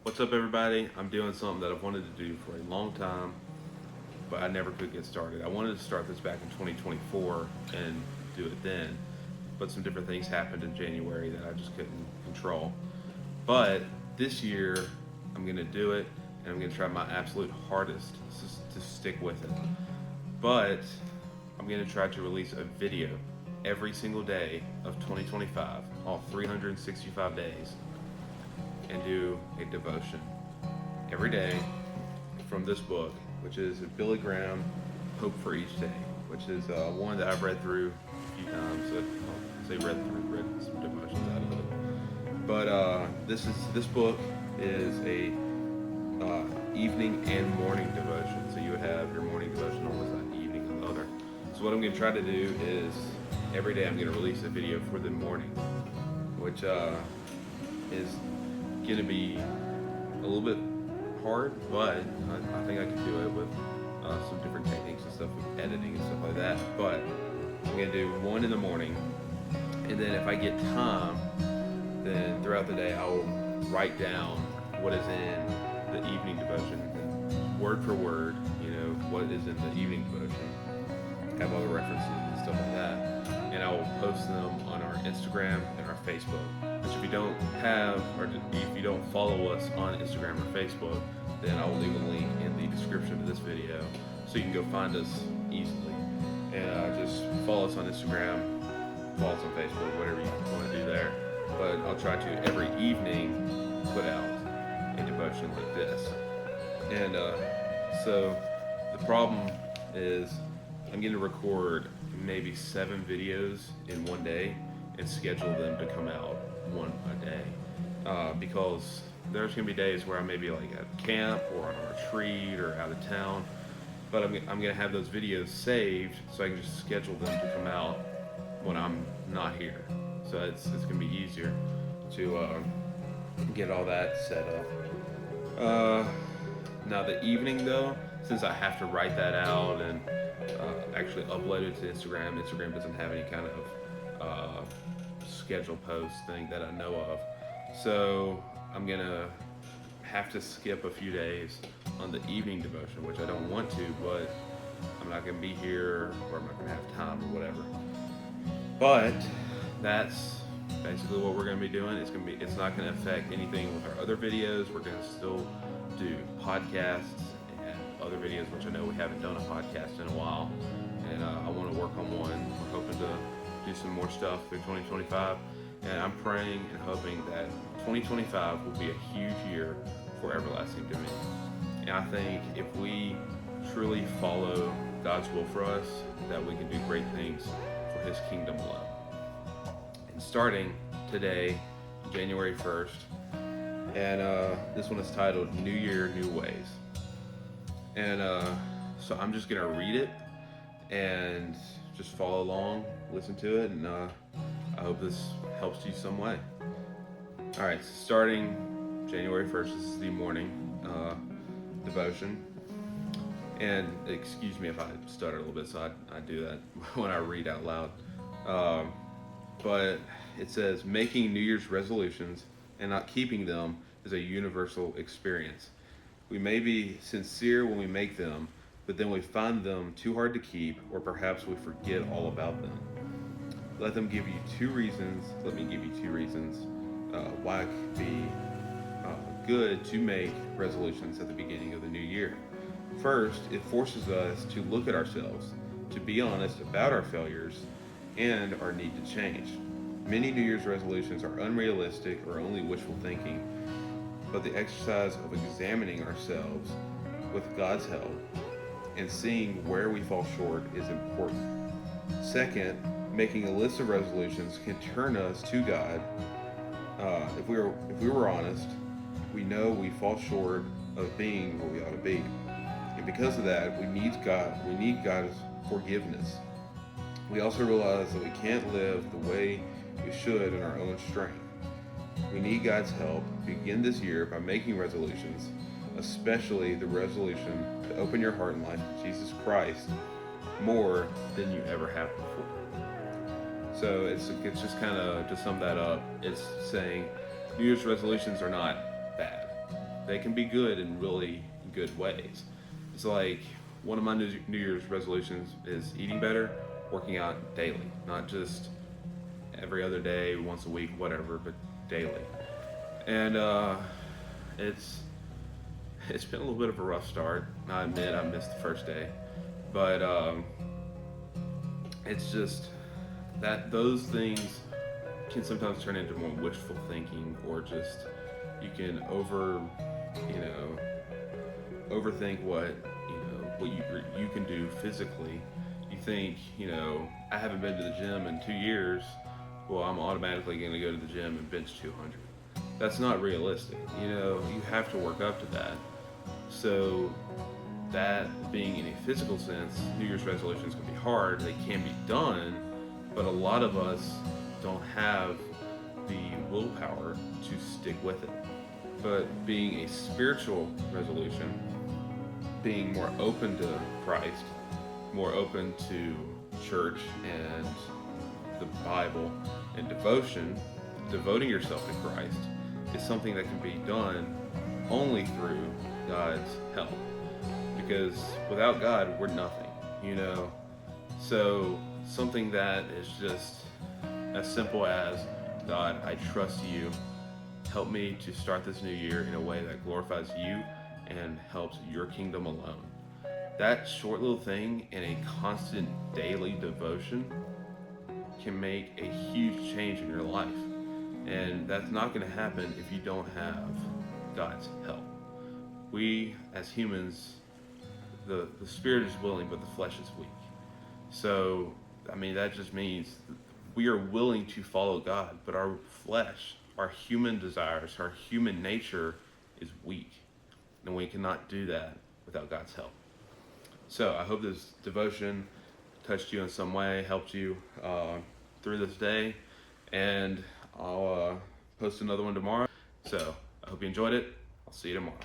What's up, everybody? I'm doing something that I've wanted to do for a long time, but I never could get started. I wanted to start this back in 2024 and do it then, but some different things happened in January that I just couldn't control. But this year, I'm going to do it, and I'm going to try my absolute hardest to stick with it. But I'm going to try to release a video every single day of 2025, all 365 days, and do a devotion every day from this book, which is Billy Graham, Hope for Each Day, which is one that I've read through a few times. I say read some devotions out of it. But this book is a evening and morning devotion. So you would have your morning devotion on one side, evening on the other. So what I'm going to try to do is every day I'm going to release a video for the morning, which is going to be a little bit hard, but I think I can do it with some different techniques and stuff with editing and stuff like that. But I'm going to do one in the morning, and then if I get time, then throughout the day I will write down what is in the evening devotion, and word for word, what is in the evening devotion, have all the references and stuff like that, and I will post them on our Instagram and our Facebook. Which if you don't have, or if you don't follow us on Instagram or Facebook, then I will leave a link in the description of this video so you can go find us easily. And just follow us on Instagram, follow us on Facebook, whatever you want to do there. But I'll try to every evening put out a devotion like this. And so the problem is I'm going to record maybe 7 videos in one day and schedule them to come out one a day, because there's gonna be days where I may be like at camp or on a retreat or out of town, but I'm gonna have those videos saved so I can just schedule them to come out when I'm not here. So it's gonna be easier to get all that set up. Now the evening though, since I have to write that out and actually upload it to Instagram, Instagram doesn't have any kind of schedule post thing that I know of. So I'm gonna have to skip a few days on the evening devotion, which I don't want to, but I'm not gonna be here or I'm not gonna have time or whatever. But that's basically what we're gonna be doing. It's not gonna affect anything with our other videos. We're gonna still do podcasts and other videos, which I know we haven't done a podcast in a while, and I want to work on one. We're hoping to do some more stuff through 2025, and I'm praying and hoping that 2025 will be a huge year for Everlasting Dominion. And I think if we truly follow God's will for us, that we can do great things for His kingdom alone. And starting today, January 1st, and this one is titled New Year, New Ways. And so I'm just gonna read it and just follow along, listen to it, and I hope this helps you some way. All right, so starting January 1st, this is the morning devotion. And excuse me if I stutter a little bit, so I do that when I read out loud. But it says, making New Year's resolutions and not keeping them is a universal experience. We may be sincere when we make them, but then we find them too hard to keep, or perhaps we forget all about them. Let me give you 2 reasons why it could be good to make resolutions at the beginning of the new year. First, it forces us to look at ourselves, to be honest about our failures and our need to change. Many New Year's resolutions are unrealistic or only wishful thinking, but the exercise of examining ourselves with God's help and seeing where we fall short is important. Second, making a list of resolutions can turn us to God. If we were honest, we know we fall short of being what we ought to be, and because of that, we need God's forgiveness. We also realize that we can't live the way we should in our own strength. We need God's help. Begin this year by making resolutions, especially the resolution to open your heart and life to Jesus Christ more than you ever have before. So it's just kind of, to sum that up, it's saying New Year's resolutions are not bad. they can be good in really good ways. It's like one of my New Year's resolutions is eating better, working out daily, not just every other day, once a week, whatever, but daily. And it's it's been a little bit of a rough start. I admit I missed the first day, but it's just that those things can sometimes turn into more wishful thinking, or just you can you know overthink what you can do physically. You think, I haven't been to the gym in 2 years. Well, I'm automatically going to go to the gym and bench 200. That's not realistic. You have to work up to that. So that being in a physical sense, New Year's resolutions can be hard. They can be done, but a lot of us don't have the willpower to stick with it. But being a spiritual resolution, being more open to Christ, more open to church and the Bible and devotion, devoting yourself to Christ, is something that can be done only through God's help. Because without God, we're nothing. So something that is just as simple as, God, I trust you. Help me to start this new year in a way that glorifies you and helps your kingdom alone. That short little thing and a constant daily devotion can make a huge change in your life. And that's not going to happen if you don't have God's help. We, as humans, the spirit is willing, but the flesh is weak. So, that just means we are willing to follow God, but our flesh, our human desires, our human nature is weak. And we cannot do that without God's help. So I hope this devotion touched you in some way, helped you through this day. And I'll post another one tomorrow. So I hope you enjoyed it. I'll see you tomorrow.